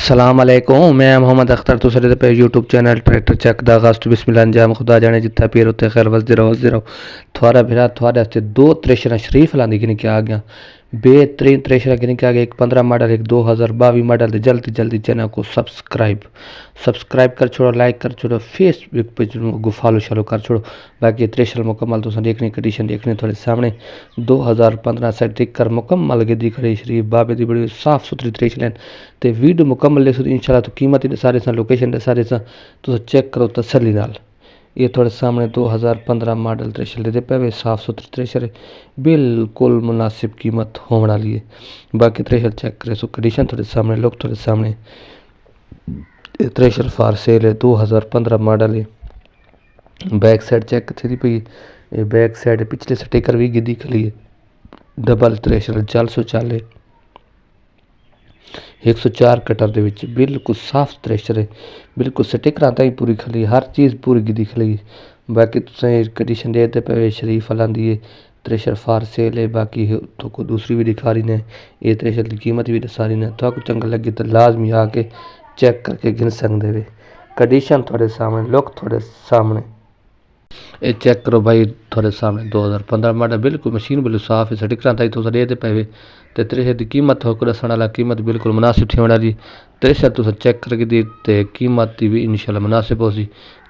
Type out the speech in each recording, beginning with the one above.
सलाम अलैकुम, मैं मोहम्मद अख्तर तुसरे पे यूट्यूब चैनल ट्रैक्टर चक दा गस्ट बिस्मिल्लाह अंजाम खुदा जाने जित्था पीर उत्ते खैर वसदे रहो थोड़ा फिरा थोड़े वास्ते दो त्रेशर शरीफ लांदी गिन के आ गया बेहतरीन त्रेशर गिन के आ गया। एक 15 मॉडल एक 2022 मॉडल दे जल्दी जल्दी चैनल को सब्सक्राइब कर छोड़ो, लाइक कर छोड़ो, फेसबुक पे जो फॉलो शालो कर छोड़ो। बाकी त्रेशर मुकम्मल तुम देखनी कंडीशन देखनी थोड़े सामने 2015 से टिक कर मुकम्मल गिद्दी खड़ी शरीफ बाबे दी बड़ी साफ सुथरी त्रेशर लैन ते वीडियो मुकम्मल ले इंशाल्लाह तो कीमत ही सारे सा लोकेशन दे सारे सा तुम चेक करो तसल्ली नाल। ये थोड़े सामने 2015 मॉडल त्रेशर दे पे साफ सुथरी त्रेशर है, बिल्कुल मुनासिब कीमत होने वाली है। बाकी त्रेशर चेक करे सो कंडीशन थोड़े सामने लोग थोड़े सामने त्रेशर फार सेल है 2015 मॉडल है। बैक साइड चेक थी पी बैक साइड पिछले स्टिकर भी गिद्दी खली है। डबल त्रेशर जल सो चाले 104 कटर दे विच बिल्कुल साफ त्रेशर है, बिल्कुल स्टिकर ताई पूरी खली हर चीज़ पूरी गिद्दी खली। बाकी तुसें कंडीशन देते पे शरीफ लांदी है त्रेशर फार सेल है। बाकी तो को दूसरी भी दिखा रही ने ये त्रेशर की कीमत भी दसा रही ने तो चंगा लगे तो लाजमी आके चेक करके गिन सकते वे। कंडीशन थोड़े सामने लोग थोड़े सामने ये चेक करो भाई थोड़े सामने 2015 मॉडल बिल्कुल मशीन बिल्कुल साफ है। स्टिकर ताई तुस दे पे तो त्रेशर की कीमत हो दसन वाला कीमत बिल्कुल मुनासिब थी वाली त्रेशर तुस चेक करके दी ते कीमत भी इंशाल्लाह मुनासिब हो सी।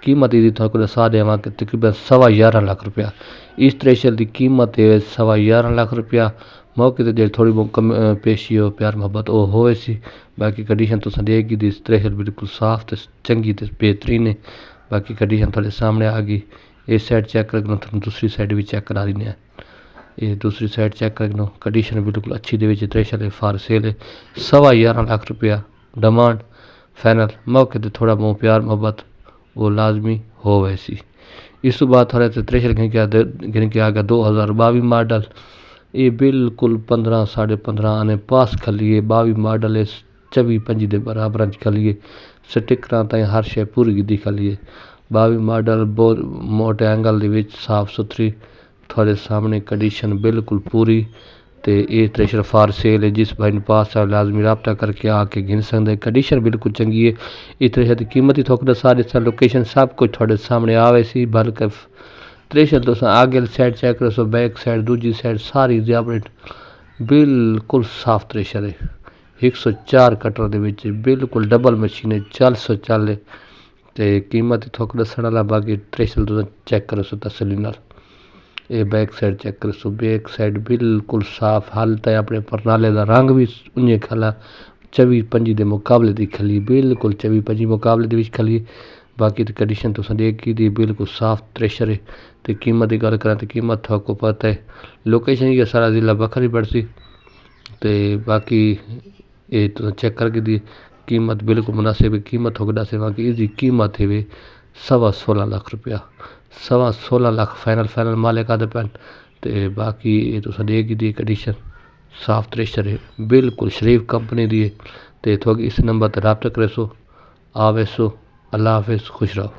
कीमत दी थोड़ा दसा देव कि तकरीबन 11.5 लाख रुपया इस त्रेशर की कीमत है 11.5 लाख रुपया। मौके से जो थोड़ी बहुत पेशी हो प्यार मोहब्बत वो होए सी। बाकी कंडीशन तुस देगी दी त्रेशर बिल्कुल साफ तो चंगी तो बेहतरीन है। बाकी कंडीशन थोड़े सामने आ गई। इस साइड चेक कर दूसरी साइड भी चेक करा दें। ये दूसरी साइड चेक कर कंडीशन बिल्कुल अच्छी दे त्रेशर फार सेल है 11.5 लाख रुपया डिमांड फाइनल। मौके पर थोड़ा बहुत प्यार मोहब्बत वो लाजमी हो वैसी। इस बाद थोड़े से त्रेशर गिन के आ गया 2022 मॉडल ये बिल्कुल 15 साढ़े 15 आने पास खली है 22 मॉडल है 24-25 के बराबर खली है। स्टिकर ताई हर शे पूरी गिद्दी खली है 22 मॉडल बहुत मोटे एंगल दे साफ सुथरी थोड़े सामने कंडीशन बिल्कुल पूरी। तो ये त्रेशर फार सेल है जिस भाई पास है लाजमी रबता करके आके गिन सकते। कंडीशन बिल्कुल चंगी है। इस त्रेशर की कीमत ही थोड़ा सारे लोकेशन सब कुछ थोड़े सामने आवे सी। बल्कि त्रेशर तुस आगे साइड चेक करो बैक साइड दूजी साइड सारी अपडेट बिल्कुल साफ त्रेशर है 104 कटर दे बिल्कुल डबल मशीन है चल सो चल तो कीमत ही थोड़ा दसन वाला। बाकी त्रेशर तुस चेक करो सो तसली नाल। ये बैक साइड चेक करो सो बैक साइड बिल्कुल साफ हालत है अपने परनाले का रंग भी उन्हें खला 24-25 के मुकाबले की खली बिल्कुल 24-25 मुकाबले खली। बाकी तो कंडीशन तुस देखी दी बिल्कुल साफ त्रेशर है। तो कीमत की गल करें तो कीमत थोड़ा पता है लोकेशन ही सारा जिला बखरी पड़ती। तो बाकी ये तुस चेक करके दी कीमत बिल्कुल मुनासिब है। कीमत होगा दस कि इसकी कीमत है 16.25 लाख रुपया 16.25 लाख फाइनल मालिक आदे पैन। तो बाकी ये तुस देगी दी कंडीशन साफ त्रेशर है बिल्कुल शरीफ कंपनी दी है। तो थोड़ी इस नंबर पर रब्ता करे सो आवे सो। अल्लाह हाफिज़ खुश रहो।